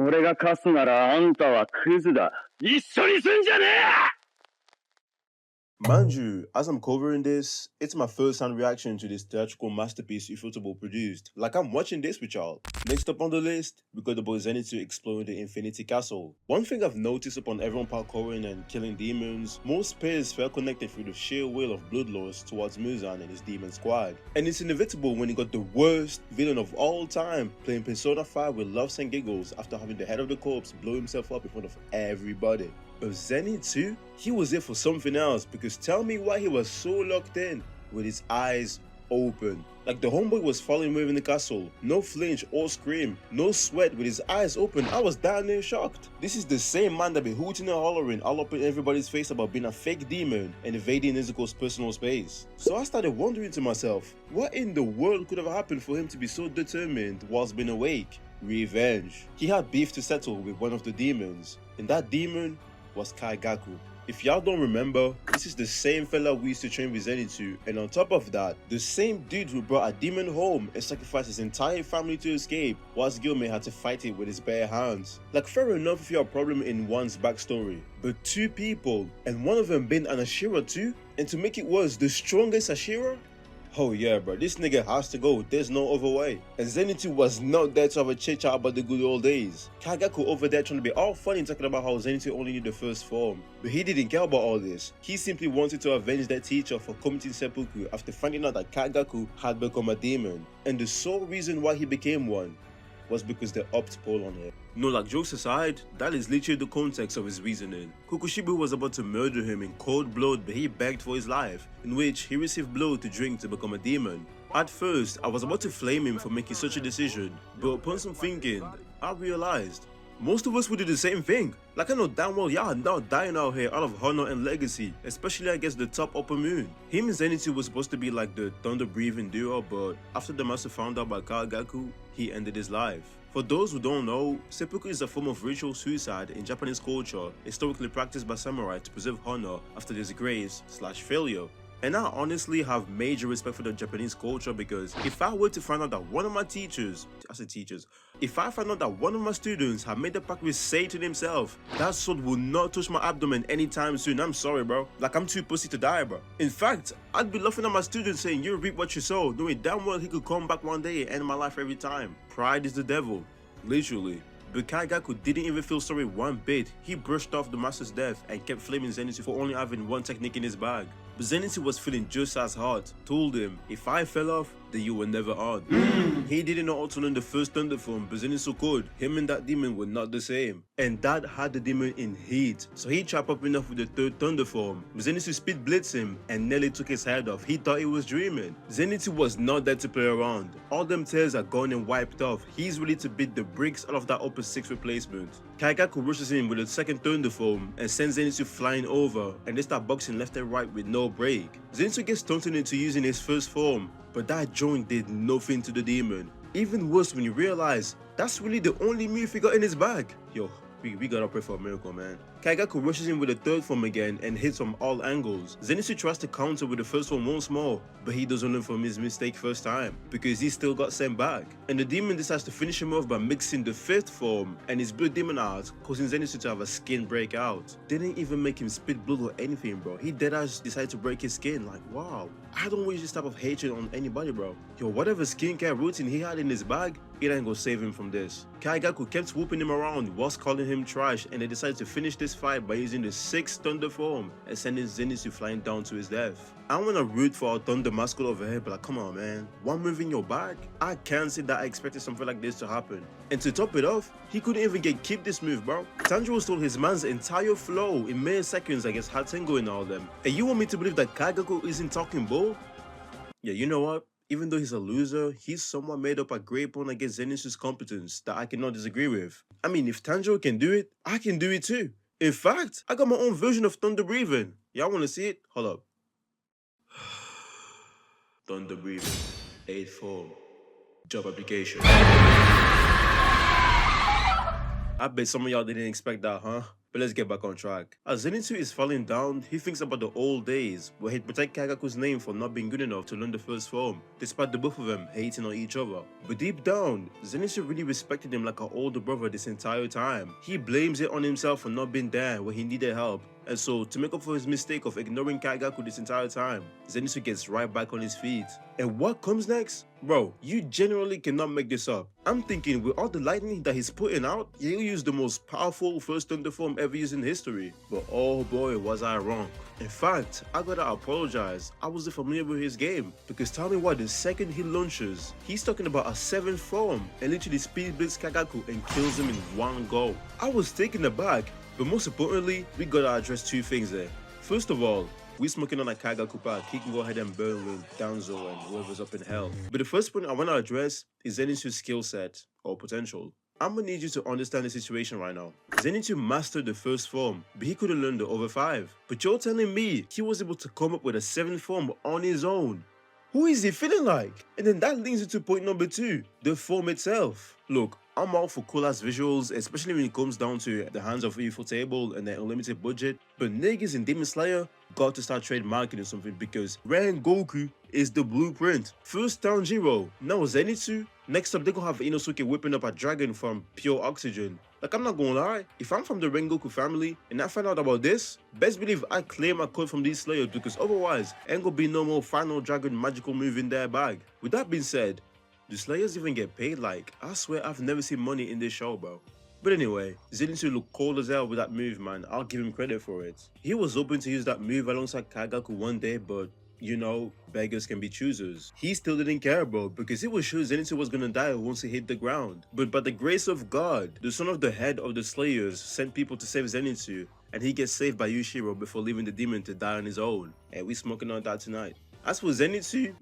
俺が勝つならあんたはクズだ。一緒にすんじゃねえ! Mind you, as I'm covering this, it's my first-hand reaction to this theatrical masterpiece Ufotable produced. Like, I'm watching this with y'all. Next up on the list, we got the boy Zenitsu exploring the Infinity Castle. One thing I've noticed upon everyone parkouring and killing demons, most players felt connected through the sheer will of bloodlust towards Muzan and his demon squad. And it's inevitable when he got the worst villain of all time playing Persona 5 with laughs and giggles after having the head of the corpse blow himself up in front of everybody. But Zenitsu, he was there for something else, because tell me why he was so locked in with his eyes open. Like, the homeboy was falling within the castle, no flinch or scream, no sweat, with his eyes open. I was down there shocked. This is the same man that be hooting and hollering all up in everybody's face about being a fake demon and invading Nezuko's personal space. So I started wondering to myself, what in the world could have happened for him to be so determined whilst being awake? Revenge. He had beef to settle with one of the demons, and that demon was Kaigaku. If y'all don't remember, this is the same fella we used to train with Zenitsu, and on top of that, the same dude who brought a demon home and sacrificed his entire family to escape, whilst Gilmei had to fight it with his bare hands. Like, fair enough if you have a problem in one's backstory, but two people, and one of them being an Ashira too, and to make it worse, the strongest Ashira? Oh yeah, bro, this nigga has to go, there's no other way. And Zenitsu was not there to have a chit chat about the good old days. Kaigaku over there trying to be all funny talking about how Zenitsu only knew the first form. But he didn't care about all this. He simply wanted to avenge that teacher for committing seppuku after finding out that Kaigaku had become a demon. And the sole reason why he became one was because they upped Paul on him. No, like, jokes aside, that is literally the context of his reasoning. Kokushibu was about to murder him in cold blood, but he begged for his life, in which he received blood to drink to become a demon. At first, I was about to flame him for making such a decision, but upon some thinking, I realized most of us would do the same thing. Like, I know damn well y'all are now dying out here out of honor and legacy, especially against the top upper moon. Him and Zenitsu was supposed to be like the thunder-breathing duo, but after the master found out about Kaigaku, he ended his life. For those who don't know, seppuku is a form of ritual suicide in Japanese culture, historically practiced by samurai to preserve honor after disgrace/failure. And I honestly have major respect for the Japanese culture, because if I were to find out that one of my if I found out that one of my students had made a pact with Satan himself, that sword will not touch my abdomen anytime soon. I'm sorry, bro. Like, I'm too pussy to die, bro. In fact, I'd be laughing at my students saying, you reap what you sow, knowing damn well he could come back one day and end my life every time. Pride is the devil. Literally. But Kaigaku didn't even feel sorry one bit. He brushed off the master's death and kept flaming Zenitsu for only having one technique in his bag. But Zenitsu was feeling just as hot, told him, if I fell off, then you were never on. He didn't know how to learn the first thunder form, but Zenitsu could. Him and that demon were not the same. And that had the demon in heat, so he chopped up enough with the third thunder form. But Zenitsu speed blitzed him and nearly took his head off. He thought he was dreaming. Zenitsu was not there to play around. All them tears are gone and wiped off. He's ready to beat the bricks out of that upper 6 replacement. Kaigaku rushes in with a second thunder form and sends Zenitsu flying over, and they start boxing left and right with no break. Zenitsu gets taunted into using his first form, but that joint did nothing to the demon. Even worse when you realize that's really the only move he got in his bag. Yo, we gotta pray for a miracle, man. Kaigaku rushes in with the third form again and hits from all angles. Zenitsu tries to counter with the first one once more, but he doesn't learn from his mistake first time, because he still got sent back. And the demon decides to finish him off by mixing the fifth form and his blood demon out, causing Zenitsu to have a skin breakout. Didn't even make him spit blood or anything, bro. He deadass decided to break his skin. Like, wow. I don't wish this type of hatred on anybody, bro. Yo, whatever skincare routine he had in his bag, it ain't gonna save him from this. Kaigaku kept whooping him around whilst calling him trash, and they decided to finish this fight by using the 6th thunder form and sending Zenitsu flying down to his death. I wanna root for our thunder mascot over here, but like, come on, man. One move in your bag? I can't say that I expected something like this to happen. And to top it off, he couldn't even keep this move, bro. Tanjiro stole his man's entire flow in mere seconds against Hatengo and all them. And you want me to believe that Kaigaku isn't talking bull? Yeah, you know what? Even though he's a loser, he's someone made up a great point against Zenitsu's competence that I cannot disagree with. I mean, if Tanjiro can do it, I can do it too. In fact, I got my own version of thunder breathing. Y'all wanna see it? Hold up. Thunder breathing. 8th form. Job application. I bet some of y'all didn't expect that, huh? But let's get back on track. As Zenitsu is falling down, he thinks about the old days where he'd protect Kaigaku's name for not being good enough to learn the first form, despite the both of them hating on each other. But deep down, Zenitsu really respected him like an older brother this entire time. He blames it on himself for not being there when he needed help. And so, to make up for his mistake of ignoring Kaigaku this entire time, Zenitsu gets right back on his feet. And what comes next? Bro, you genuinely cannot make this up. I'm thinking with all the lightning that he's putting out, he'll use the most powerful first thunder form ever used in history. But oh boy, was I wrong. In fact, I gotta apologize, I wasn't familiar with his game. Because tell me what, the second he launches, he's talking about a 7th form and literally speed blitz Kaigaku and kills him in one go. I was taken aback. But most importantly, we gotta address 2 things there. First of all, we smoking on a Kaigaku pack, he can go ahead and burn with Danzo and whoever's up in hell. But the first point I wanna address is Zenitsu's skill set, or potential. I'm gonna need you to understand the situation right now. Zenitsu mastered the first form, but he couldn't learn the other 5. But you're telling me he was able to come up with a 7th form on his own? Who is he feeling like? And then that leads into point number 2, the form itself. Look, I'm all for cool ass visuals, especially when it comes down to the hands of Ufotable and their unlimited budget. But niggas in Demon Slayer got to start trademarking or something because Goku is the blueprint. First Tanjiro, now Zenitsu. Next up, they're gonna have Inosuke whipping up a dragon from pure oxygen. Like, I'm not gonna lie, if I'm from the Rengoku family and I find out about this, best believe I claim a code from these Slayers because otherwise, ain't gonna be no more final dragon magical move in their bag. With that being said, do Slayers even get paid? Like, I swear I've never seen money in this show, bro. But anyway, Zenitsu looked cold as hell with that move, man. I'll give him credit for it. He was hoping to use that move alongside Kaigaku one day, but you know, beggars can be choosers. He still didn't care, bro, because he was sure Zenitsu was gonna die once he hit the ground. But by the grace of God, the son of the head of the Slayers sent people to save Zenitsu, and he gets saved by Yushiro before leaving the demon to die on his own. And we smoking on that tonight. As for Zenitsu,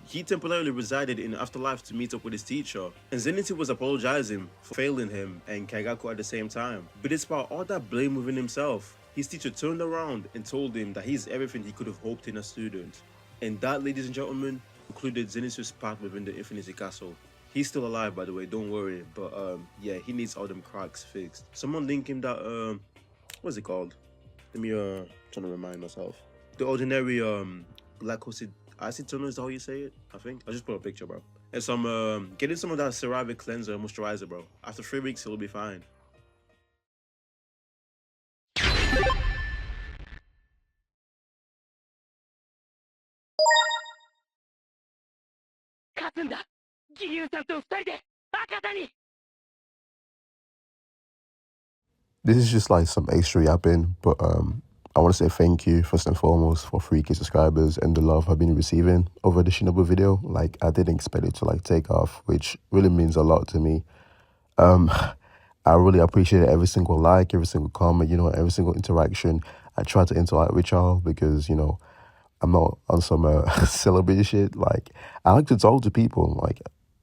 he temporarily resided in the afterlife to meet up with his teacher, and Zenitsu was apologizing for failing him and Kaigaku at the same time. But despite all that blame within himself, his teacher turned around and told him that he's everything he could have hoped in a student. And that, ladies and gentlemen, concluded Zenitsu's path within the Infinity Castle. He's still alive, by the way, don't worry, but yeah, he needs all them cracks fixed. Someone link him that, what's it called? Let me, trying to remind myself. The ordinary, glycosid acid tunnel is how you say it, I think. I'll just put a picture, bro. And some, getting some of that CeraVe cleanser moisturizer, bro. After 3 weeks, he'll be fine. This is just like some extra yapping, but I want to say thank you first and foremost for 3K subscribers and the love I've been receiving over the Shinobu video. Like, I didn't expect it to like take off, which really means a lot to me. I really appreciate every single like, every single comment, you know, every single interaction. I try to interact with y'all because, you know, I'm not on some celebrity shit. Like, I like to talk to people, like,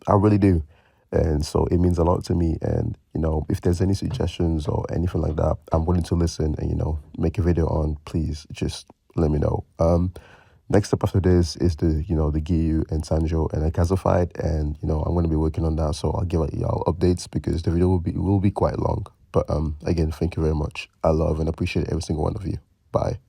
I really do. And so it means a lot to me. And, you know, if there's any suggestions or anything like that, I'm willing to listen and, you know, make a video on. Please just let me know. Next up after this is the, you know, the Giyu and Sanjo and Akazu fight. And, you know, I'm going to be working on that. So I'll give y'all updates because the video will be quite long. But again, thank you very much. I love and appreciate every single one of you. Bye.